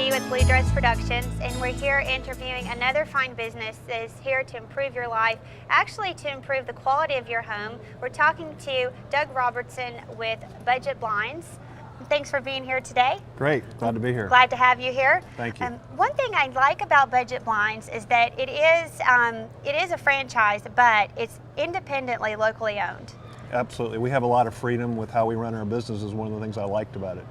Lee with Blue Dress Productions, and we're here interviewing another fine business that is here to improve your life, actually to improve the quality of your home. We're talking to Doug Robertson with Budget Blinds. Thanks for being here today. Great, glad to be here. Glad to have you here. Thank you. One thing I like about Budget Blinds is that it is a franchise, but it's independently locally owned. Absolutely, we have a lot of freedom with how we run our business is one of the things I liked about it.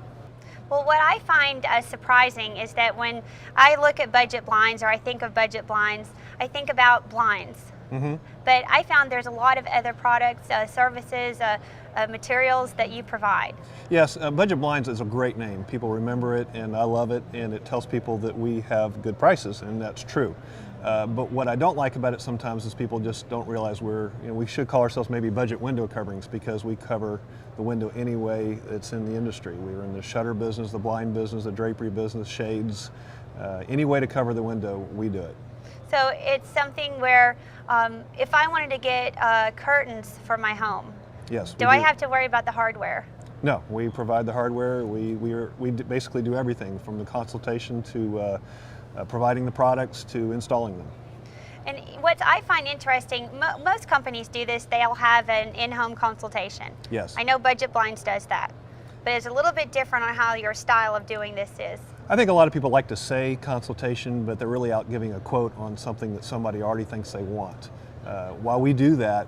Well, what I find surprising is that when I look at Budget Blinds or I think of Budget Blinds, I think about blinds. But I found there's a lot of other products, services, materials that you provide. Yes, Budget Blinds is a great name. People remember it and I love it, and it tells people that we have good prices, and that's true. But what I don't like about it sometimes is people just don't realize we should call ourselves maybe budget window coverings, because we cover the window any way it's in the industry. We're in the shutter business, the blind business, the drapery business, shades. Any way to cover the window, we do it. So it's something where if I wanted to get curtains for my home, yes, do I have to worry about the hardware? No, we provide the hardware. We basically do everything from the consultation to providing the products to installing them. And what I find interesting, most companies do this, they'll have an in-home consultation. Yes. I know Budget Blinds does that, but it's a little bit different on how your style of doing this is. I think a lot of people like to say consultation, but they're really out giving a quote on something that somebody already thinks they want. While we do that,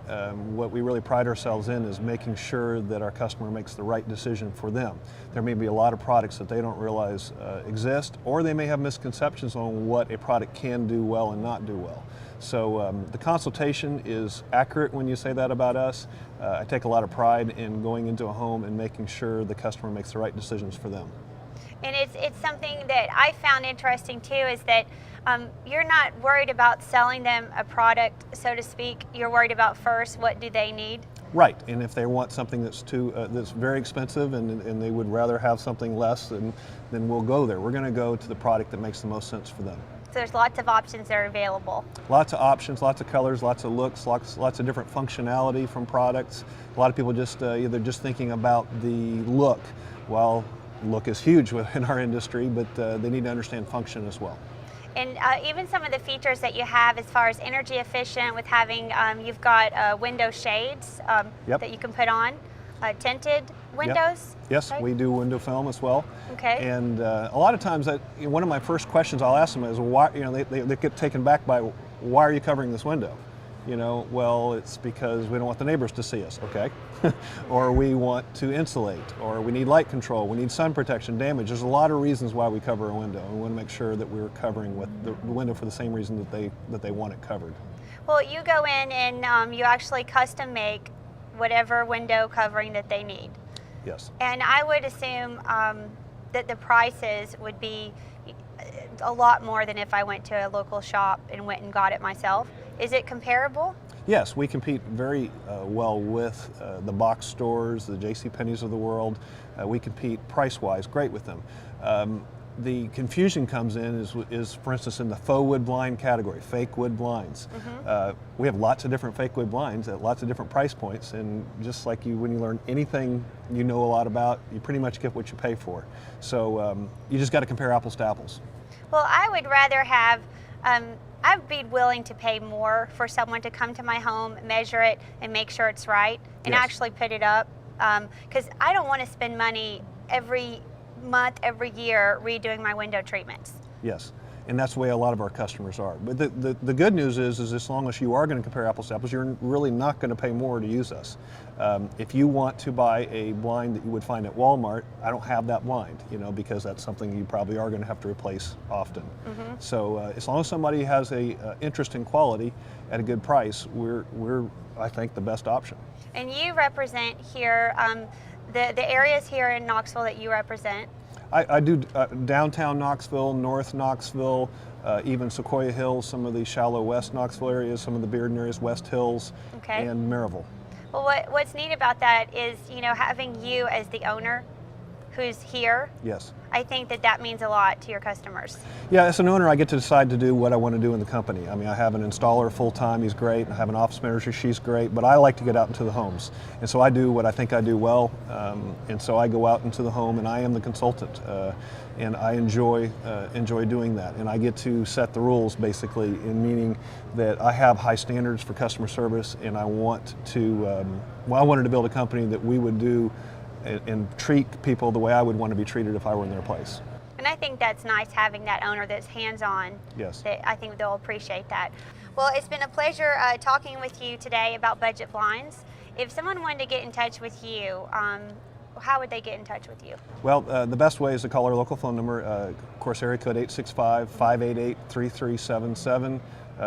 what we really pride ourselves in is making sure that our customer makes the right decision for them. There may be a lot of products that they don't realize exist, or they may have misconceptions on what a product can do well and not do well. So the consultation is accurate when you say that about us. I take a lot of pride in going into a home and making sure the customer makes the right decisions for them. And it's something that I found interesting too, is that you're not worried about selling them a product, so to speak. You're worried about first, what do they need? Right, and if they want something that's very expensive and they would rather have something less, then we'll go there. We're going to go to the product that makes the most sense for them. So there's lots of options that are available. Lots of options, lots of colors, lots of looks, lots of different functionality from products. A lot of people just either just thinking about the look. Well, look is huge in our industry, but they need to understand function as well. And even some of the features that you have as far as energy efficient with having, you've got window shades that you can put on, tinted windows. Yep. Yes, right? We do window film as well. Okay. And a lot of times, one of my first questions I'll ask them is, why? They get taken back by, why are you covering this window? Well, it's because we don't want the neighbors to see us, okay? Or we want to insulate, or we need light control, we need sun protection, damage. There's a lot of reasons why we cover a window. We want to make sure that we're covering with the window for the same reason that they want it covered. Well, you go in and you actually custom make whatever window covering that they need. Yes. And I would assume that the prices would be a lot more than if I went to a local shop and went and got it myself. Is it comparable? Yes, we compete very well with the box stores, the JCPenney's of the world. We compete price-wise great with them. The confusion comes in is, for instance, in the faux wood blind category, fake wood blinds. We have lots of different fake wood blinds at lots of different price points, and just like when you learn anything you know a lot about, you pretty much get what you pay for. So you just got to compare apples to apples. Well, I would rather have, I'd be willing to pay more for someone to come to my home, measure it, and make sure it's right, and actually put it up, because I don't want to spend money every month, every year redoing my window treatments. Yes, and that's the way a lot of our customers are. But the good news is as long as you are going to compare apples to apples, you're really not going to pay more to use us. If you want to buy a blind that you would find at Walmart, I don't have that blind, because that's something you probably are going to have to replace often. So as long as somebody has a interest in quality at a good price, we're I think the best option. And you represent here the areas here in Knoxville that you represent. I do downtown Knoxville, North Knoxville, even Sequoia Hills, some of the shallow West Knoxville areas, some of the Bearden areas, West Hills, and Maryville. Well, what's neat about that is, having you as the owner, who's here, Yes. I think that means a lot to your customers. Yeah, as an owner, I get to decide to do what I want to do in the company. I mean, I have an installer full-time, he's great. I have an office manager, she's great, but I like to get out into the homes. And so I do what I think I do well, and so I go out into the home and I am the consultant. And I enjoy doing that. And I get to set the rules, basically, in meaning that I have high standards for customer service, and I want to, I wanted to build a company that we would do and treat people the way I would want to be treated if I were in their place. And I think that's nice, having that owner that's hands-on. Yes. I think they'll appreciate that. Well, it's been a pleasure talking with you today about Budget Blinds. If someone wanted to get in touch with you, how would they get in touch with you? Well, the best way is to call our local phone number, of course, area code 865-588-3377.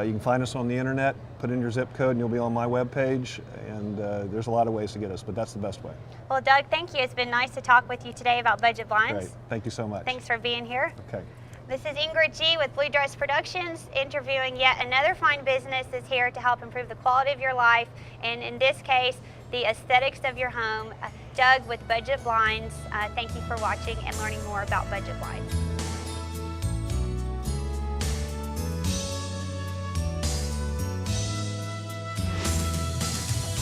You can find us on the internet, put in your zip code, and you'll be on my webpage. And there's a lot of ways to get us, but that's the best way. Well, Doug, thank you. It's been nice to talk with you today about Budget Blinds. Great. Thank you so much. Thanks for being here. Okay. This is Ingrid G. with Blue Dress Productions, interviewing yet another fine business that's here to help improve the quality of your life, and in this case, the aesthetics of your home. Doug with Budget Blinds. Thank you for watching and learning more about Budget Blinds.